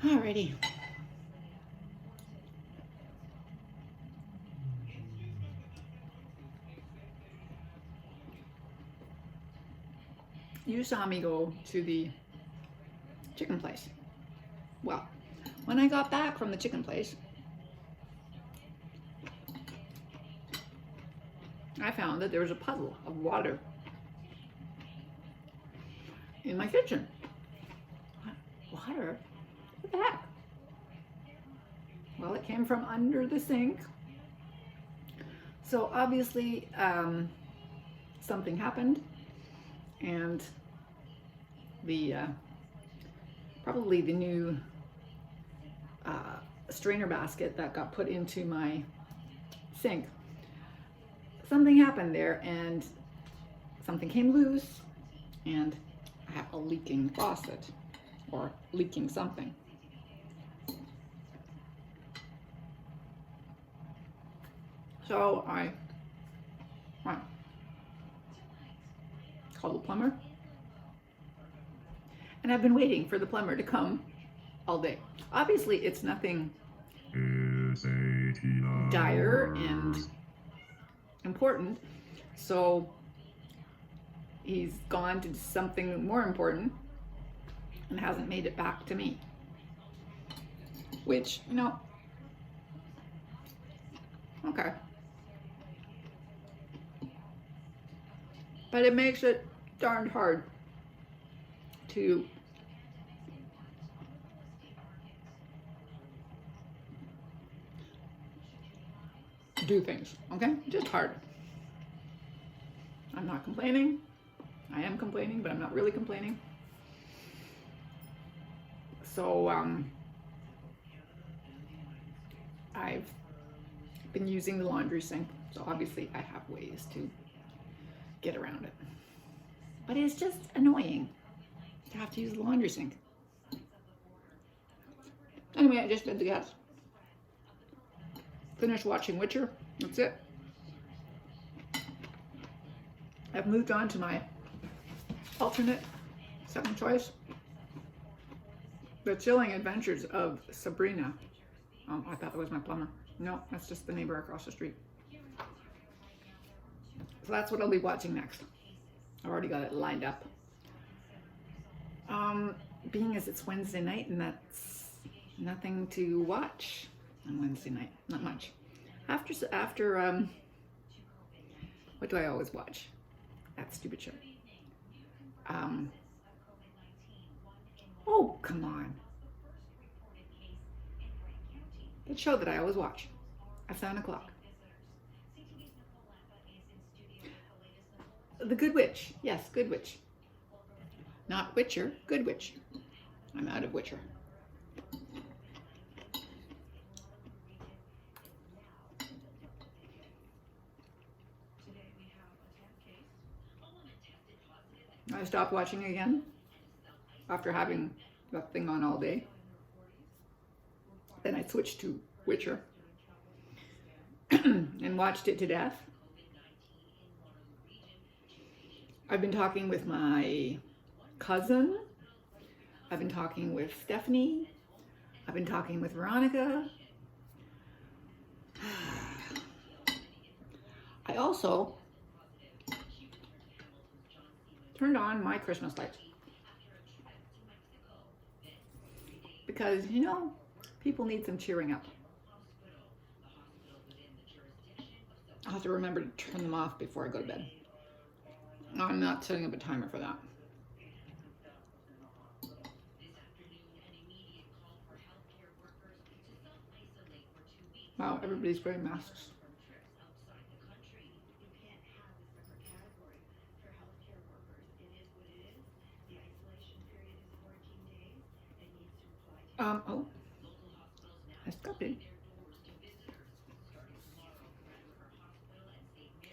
Alrighty. You saw me go to the chicken place. Well, when I got back from the chicken place, I found that there was a puddle of water in my kitchen. Water? What the heck? Well, it came from under the sink. So obviously, something happened, and the probably the new strainer basket that got put into my sink. Something happened there, and something came loose, and I have a leaking faucet, or leaking something. So I called the plumber, and I've been waiting for the plumber to come all day. Obviously, it's nothing dire and important, so he's gone to something more important and hasn't made it back to me, which, you know, okay. But it makes it darned hard to do things, okay? Just hard. I'm not complaining. I am complaining, but I'm not really complaining. So, I've been using the laundry sink, so obviously I have ways to get around it. But it's just annoying to have to use the laundry sink. Anyway, I just did the gas. Finished watching Witcher. That's it. I've moved on to my alternate second choice. The Chilling Adventures of Sabrina. Oh, I thought that was my plumber. No, that's just the neighbor across the street. So that's what I'll be watching next. I've already got it lined up. Being as it's Wednesday night and that's nothing to watch on Wednesday night, not much. After what do I always watch? That stupid show. Oh, come on. The show that I always watch at 7 o'clock. The Good Witch. Yes, Good Witch. Not Witcher, Good Witch. I'm out of Witcher. I stopped watching again after having that thing on all day. Then I switched to Witcher and watched it to death. I've been talking with my cousin. I've been talking with Stephanie. I've been talking with Veronica. I also turned on my Christmas lights because, you know, people need some cheering up. I'll have to remember to turn them off before I go to bed. I'm not setting up a timer for that. Wow, everybody's wearing masks. Oh, escape.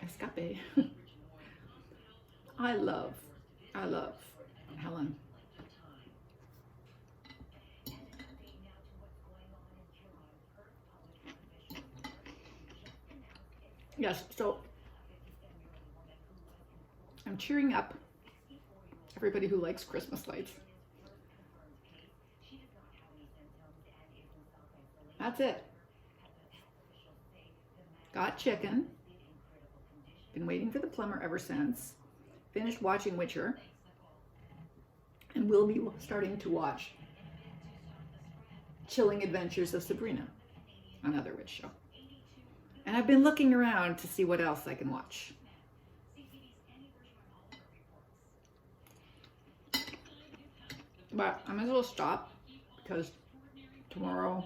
Escape. I love Helen. Yes, so I'm cheering up everybody who likes Christmas lights. That's it. Got chicken. Been waiting for the plumber ever since. Finished watching Witcher. And will be starting to watch Chilling Adventures of Sabrina, another witch show. And I've been looking around to see what else I can watch. But I might as well stop because tomorrow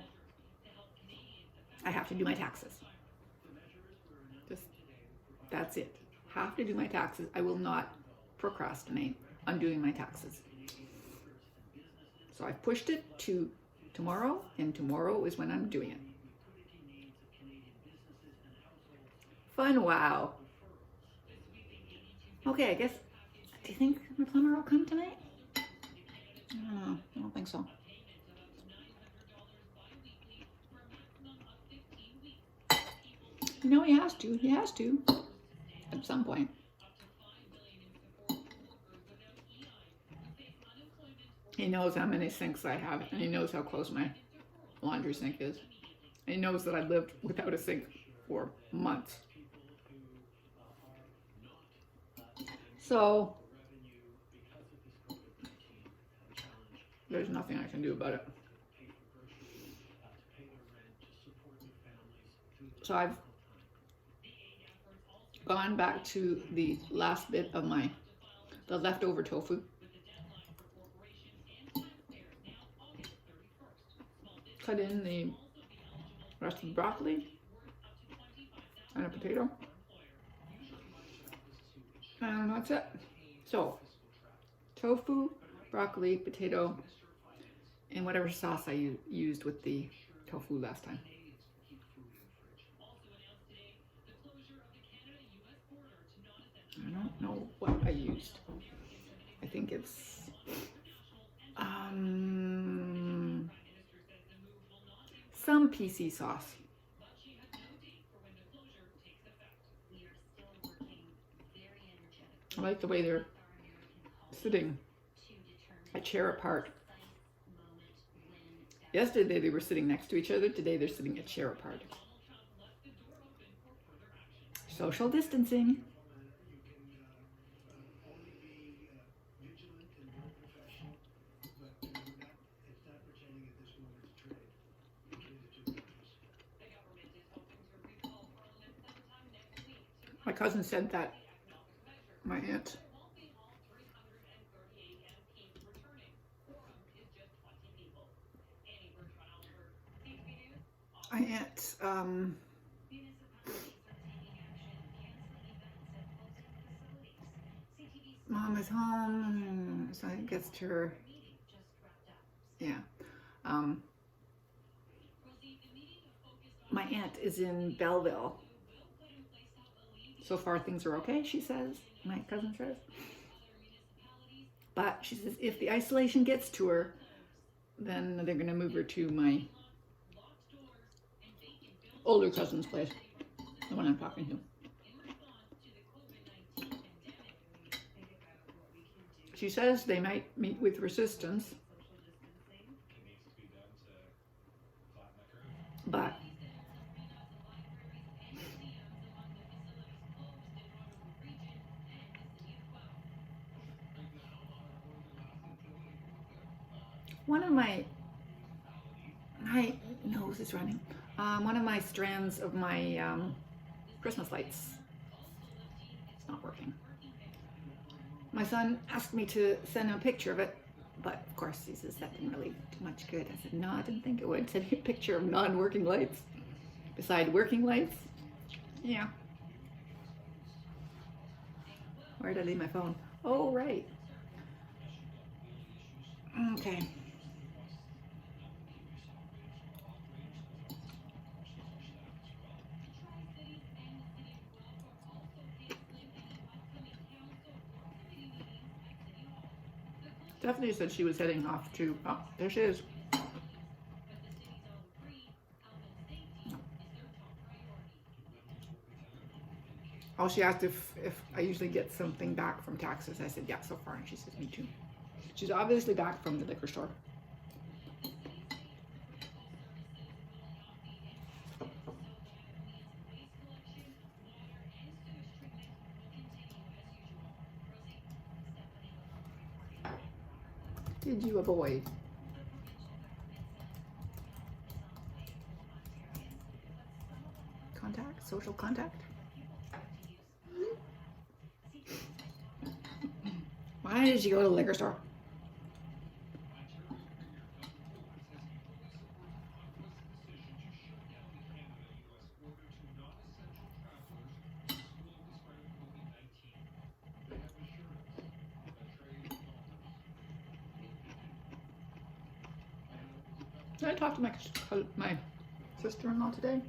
I have to do my taxes. That's it. Have to do my taxes. I will not procrastinate on doing my taxes. So I've pushed it to tomorrow, and tomorrow is when I'm doing it. Fun, wow. Okay, I guess, do you think my plumber will come tonight? I don't know. I don't think so. No, he has to. He has to. At some point. He knows how many sinks I have, and he knows how close my laundry sink is. And he knows that I lived without a sink for months. So, there's nothing I can do about it. So I've gone back to the last bit of the leftover tofu. Cut in the rest of the broccoli and a potato. And that's it. So, tofu, broccoli, potato, and whatever sauce I used with the tofu last time. I don't know what I used. I think it's some PC sauce. I like the way they're sitting a chair apart. Yesterday they were sitting next to each other. Today they're sitting a chair apart. Social distancing. My cousin said that my aunt mom is home, so I guess to her, yeah. My aunt is in Belleville. So far things are okay, she says, my cousin says. But she says if the isolation gets to her, then they're gonna move her to my older cousin's place, the one I'm talking to. She says they might meet with resistance, but one of my nose is running. One of my strands of my Christmas lights, it's not working. My son asked me to send him a picture of it, but of course he says that didn't really do much good. I said, no, I didn't think it would. Send me a picture of non-working lights beside working lights. Yeah. Where did I leave my phone? Oh, right. Okay. Stephanie said she was heading off to, oh, there she is. Oh, she asked if I usually get something back from taxes. I said, yeah, so far. And she says, me too. She's obviously back from the liquor store. did you avoid? Contact? Social contact? Why did you go to the liquor store? Did I talk to my sister-in-law today?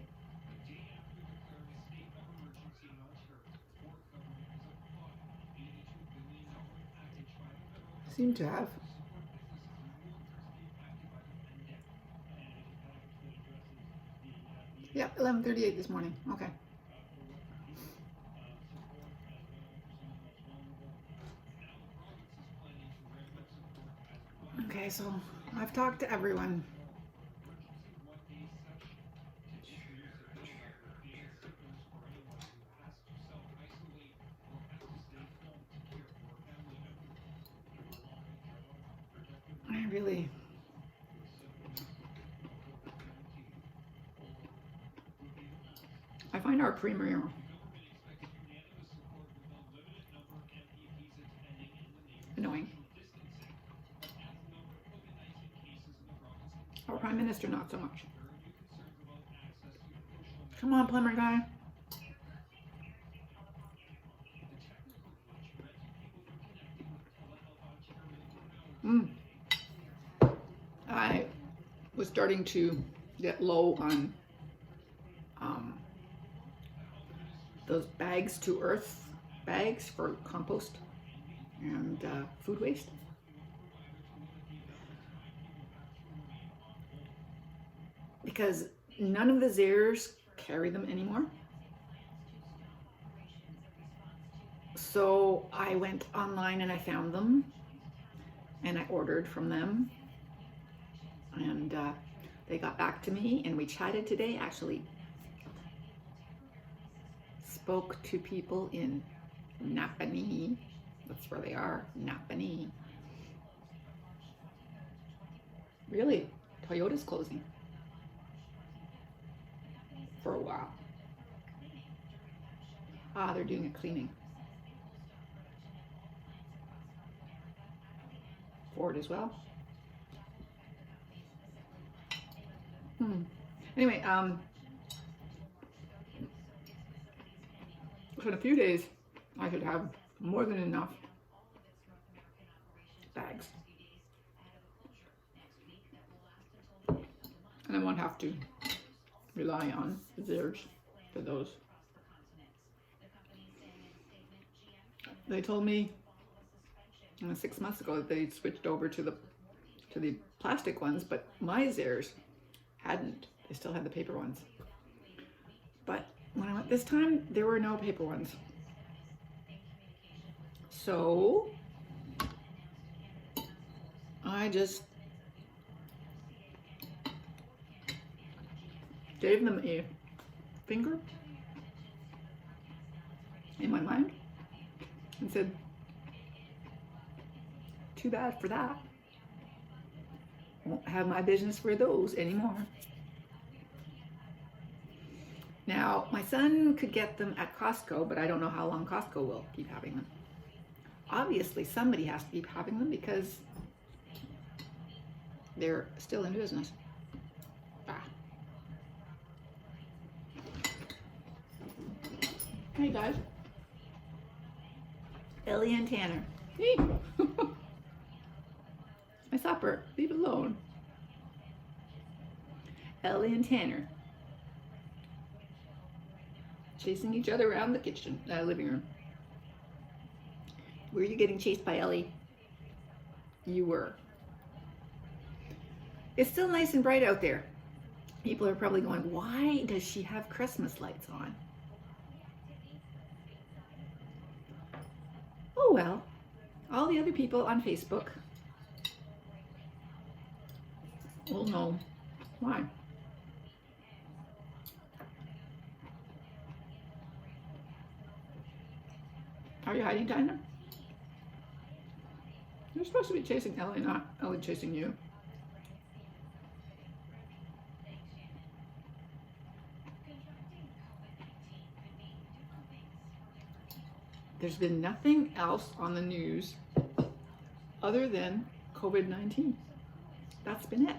Seem to have. Yeah, 11:38 this morning. Okay. Okay, so I've talked to everyone. I find our creamery annoying. Our prime minister, not so much. Come on, plumber guy. I was starting to get low on those bags to earth bags for compost and food waste. Because none of the Zehrs carry them anymore. So I went online and I found them and I ordered from them, and they got back to me and we chatted today. Actually spoke to people in Napanee. That's where they are, Napanee. Really, Toyota's closing for a while. They're doing a cleaning. Ford as well. Anyway, so in a few days, I should have more than enough bags. And I won't have to rely on Zehrs for those. They told me 6 months ago that they switched over to the plastic ones, but my Zehrs hadn't. They still had the paper ones. But when I went this time, there were no paper ones. So I just gave them a finger in my mind and said, too bad for that. Won't have my business for those anymore. Now, my son could get them at Costco, but I don't know how long Costco will keep having them. Obviously, somebody has to keep having them because they're still in business. Hey guys. Ellie and Tanner. Hey. My supper. Leave it alone. Ellie and Tanner chasing each other around the kitchen, living room. Were you getting chased by Ellie? You were. It's still nice and bright out there. People are probably going, why does she have Christmas lights on? Oh well, all the other people on Facebook will know why. Are you hiding, Tyler? You're supposed to be chasing Ellie, not Ellie chasing you. There's been nothing else on the news other than COVID-19. That's been it.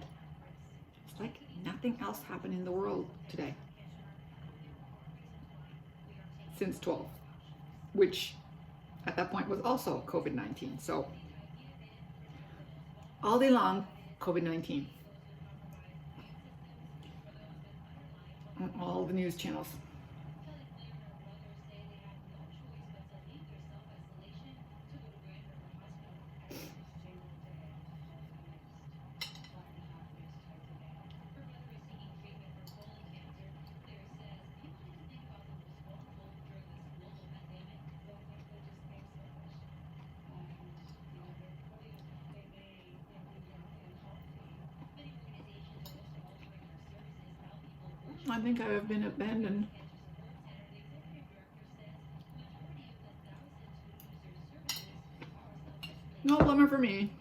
It's like nothing else happened in the world today. Since 12, which at that point was also COVID-19. So all day long, COVID-19 on all the news channels. I think I have been abandoned. No plumber for me.